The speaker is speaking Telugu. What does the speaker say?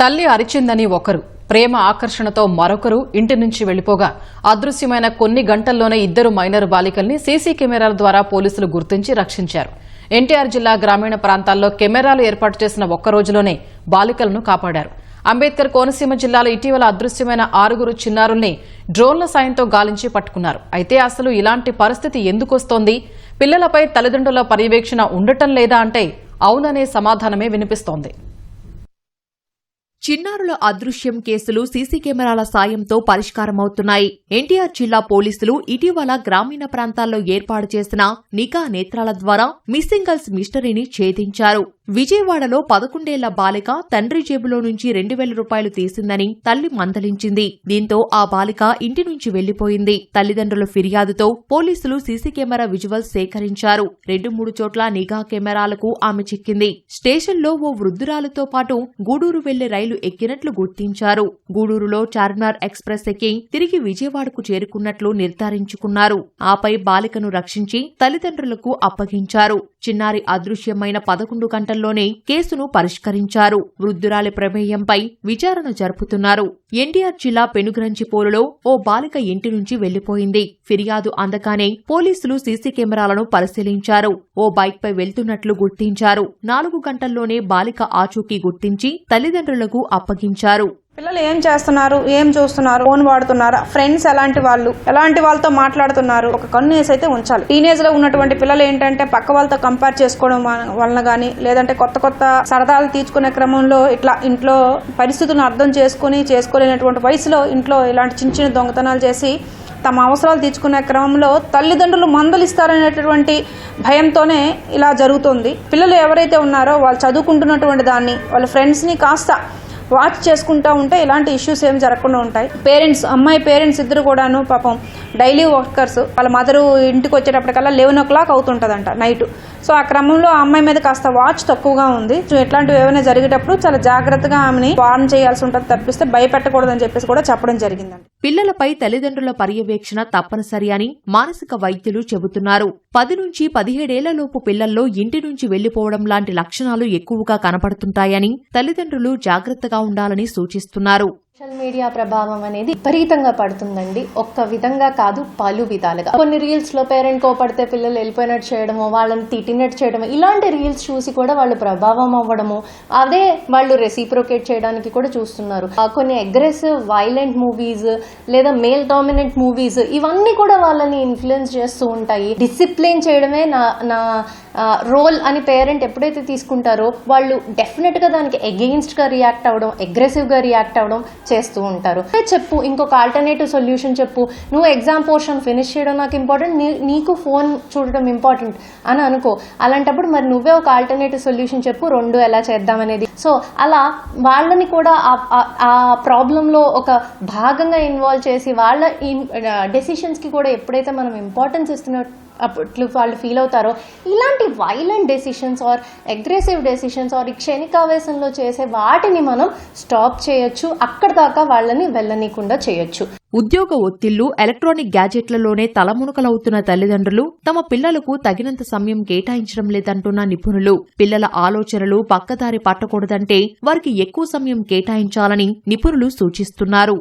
తల్లి అరిచిందని ఒకరు, ప్రేమ ఆకర్షణతో మరొకరు ఇంటి నుంచి వెళ్లిపోగా అదృశ్యమైన కొన్ని గంటల్లోనే ఇద్దరు మైనర్ బాలికల్ని సీసీ కెమెరాల ద్వారా పోలీసులు గుర్తించి రక్షించారు. ఎన్టీఆర్ జిల్లా గ్రామీణ ప్రాంతాల్లో కెమెరాలు ఏర్పాటు చేసిన ఒక్క రోజులోనే బాలికలను కాపాడారు. అంబేద్కర్ కోనసీమ జిల్లాలో ఇటీవల అదృశ్యమైన 6 చిన్నారుల్ని డ్రోన్ల సాయంతో గాలించి పట్టుకున్నారు. అయితే అసలు ఇలాంటి పరిస్థితి ఎందుకొస్తోంది? పిల్లలపై తల్లిదండ్రుల పర్యవేక్షణ ఉండటం లేదా అంటే అవుననే సమాధానమే వినిపిస్తోంది. చిన్నారుల అదృశ్యం కేసులు సీసీ కెమెరాల సాయంతో పరిష్కారమవుతున్నాయి. ఎన్టీఆర్ జిల్లా పోలీసులు ఇటీవల గ్రామీణ ప్రాంతాల్లో ఏర్పాటు చేసిన నిఘా నేత్రాల ద్వారా మిస్సింగ్ గర్ల్స్ మిస్టరీని ఛేదించారు. విజయవాడలో 11 ఏళ్ల బాలిక తండ్రి జేబులో నుంచి 2000 రూపాయలు తీసిందని తల్లి మందలించింది. దీంతో ఆ బాలిక ఇంటి నుంచి వెళ్లిపోయింది. తల్లిదండ్రుల ఫిర్యాదుతో పోలీసులు సీసీ కెమెరా విజువల్స్ సేకరించారు. 2-3 చోట్ల నిఘా కెమెరాలకు ఆమె చిక్కింది. స్టేషన్లో ఓ వృద్ధురాలుతో పాటు గూడూరు వెళ్లే రైలు ఎక్కినట్లు గుర్తించారు. గూడూరులో చార్మినార్ ఎక్స్ప్రెస్ ఎక్కి తిరిగి విజయవాడకు చేరుకున్నట్లు నిర్ధారించుకున్నారు. ఆపై బాలికను రక్షించి తల్లిదండ్రులకు అప్పగించారు. చిన్నారి అదృశ్యమైన 11 గంటల్లోనే కేసును పరిష్కరించారు. వృద్ధురాలి ప్రమేయంపై విచారణ జరుపుతున్నారు. ఎన్టీఆర్ జిల్లా పెనుగ్రంచిపోలులో ఓ బాలిక ఇంటి నుంచి వెళ్లిపోయింది. ఫిర్యాదు అందగానే పోలీసులు సీసీ కెమెరాలను పరిశీలించారు. ఓ బైక్పై వెళ్తున్నట్లు గుర్తించారు. 4 గంటల్లోనే బాలిక ఆచూకీ గుర్తించి తల్లిదండ్రులకు అప్పగించారు. పిల్లలు ఏం చేస్తున్నారు, ఏం చూస్తున్నారు, ఫోన్ వాడుతున్నారా, ఫ్రెండ్స్ ఎలాంటి వాళ్ళతో మాట్లాడుతున్నారు, ఒక కన్ను వేసి అయితే ఉంచాలి. టీనేజ్ లో ఉన్నటువంటి పిల్లలు ఏంటంటే పక్క వాళ్ళతో కంపేర్ చేసుకోవడం వలన గానీ, లేదంటే కొత్త సరదాలు తీర్చుకునే క్రమంలో ఇట్లా ఇంట్లో పరిస్థితులను అర్థం చేసుకోలేనటువంటి వయసులో ఇంట్లో ఇలాంటి చిన్న దొంగతనాలు చేసి తమ అవసరాలు తీర్చుకునే క్రమంలో తల్లిదండ్రులు మందలిస్తారనేటటువంటి భయంతోనే ఇలా జరుగుతుంది. పిల్లలు ఎవరైతే ఉన్నారో వాళ్ళు చదువుకుంటున్నటువంటి దాన్ని, వాళ్ళ ఫ్రెండ్స్ని కాస్త వాచ్ చేసుకుంటూ ఉంటే ఇలాంటి ఇష్యూస్ ఏం జరగకుండా ఉంటాయి. అమ్మాయి పేరెంట్స్ ఇద్దరు కూడాను పాపం డైలీ వర్కర్స్. వాళ్ళ మదరు ఇంటికి వచ్చేటప్పటికల్లా 11 o'clock అవుతుంటుందంట నైట్. సో ఆ క్రమంలో ఆ అమ్మాయి మీద కాస్త వాచ్ తక్కువగా ఉంది. సో ఇట్లాంటివి ఏమైనా జరిగేటప్పుడు చాలా జాగ్రత్తగా ఆమెని వార్న్ చేయాల్సి ఉంటుంది తప్పిస్తే భయపెట్టకూడదని చెప్పేసి కూడా చెప్పడం జరిగిందండి. పిల్లలపై తల్లిదండ్రుల పర్యవేక్షణ తప్పనిసరి అని మానసిక వైద్యులు చెబుతున్నారు. 10 నుంచి 17 ఏళ్లలోపు పిల్లల్లో ఇంటి నుంచి వెళ్లిపోవడం లాంటి లక్షణాలు ఎక్కువగా కనపడుతుంటాయని తల్లిదండ్రులు జాగ్రత్తగా ఉండాలని సూచిస్తున్నారు. సోషల్ మీడియా ప్రభావం అనేది విపరీతంగా పడుతుందండి. ఒక్క విధంగా కాదు, పలు విధాలుగా. కొన్ని రీల్స్ లో పేరెంట్ కోపడితే పిల్లలు వెళ్ళిపోయినట్టు చేయడము, వాళ్ళని తిట్టినట్టు చేయడము, ఇలాంటి రీల్స్ చూసి కూడా వాళ్ళు ప్రభావం అవ్వడము, అదే వాళ్ళు రెసిప్రోకేట్ చేయడానికి కూడా చూస్తున్నారు. కొన్ని అగ్రెసివ్ వైలెంట్ మూవీస్ లేదా మేల్ డామినెంట్ మూవీస్, ఇవన్నీ కూడా వాళ్ళని ఇన్ఫ్లుయెన్స్ చేస్తూ ఉంటాయి. డిసిప్లిన్ చేయడమే నా రోల్ అని పేరెంట్ ఎప్పుడైతే తీసుకుంటారో వాళ్ళు డెఫినెట్ గా దానికి అగెయిన్స్ట్ గా రియాక్ట్ అవ్వడం, అగ్రెసివ్ గా రియాక్ట్ అవ్వడం చేస్తూ ఉంటారు. చెప్పు, ఇంకొక ఆల్టర్నేటివ్ సొల్యూషన్ చెప్పు, నువ్వు ఎగ్జామ్ పోర్షన్ ఫినిష్ చేయడం నాకు ఇంపార్టెంట్, నీకు ఫోన్ చూడడం ఇంపార్టెంట్ అని అనుకో. అలాంటప్పుడు మరి నువ్వే ఒక ఆల్టర్నేటివ్ సొల్యూషన్ చెప్పు, 2 ఎలా చేద్దాం అనేది. సో అలా వాళ్ళని కూడా ఆ ప్రాబ్లంలో ఒక భాగంగా ఇన్వాల్వ్ చేసి వాళ్ళ డెసిషన్స్ కి కూడా ఎప్పుడైతే మనం ఇంపార్టెన్స్ ఇస్తున్నట్టు అప్పుడు వాళ్ళు ఫీల్ అవుతారో, ఇలాంటి violent decisions or aggressive decisions or క్షణికావేశంలో చేసే వాటిని మనం స్టాప్ చేయొచ్చు. అక్కడి దాకా వాళ్ళని వెళ్ళనీయకుండా చేయొచ్చు. ఉద్యోగ ఒత్తిళ్లు, ఎలక్ట్రానిక్ గ్యాజెట్లలోనే తలమునకలవుతున్న తల్లిదండ్రులు తమ పిల్లలకు తగినంత సమయం కేటాయించడం లేదంటున్న నిపుణులు. పిల్లల ఆలోచనలు పక్కదారి పట్టకూడదంటే వారికి ఎక్కువ సమయం కేటాయించాలని నిపుణులు సూచిస్తున్నారు.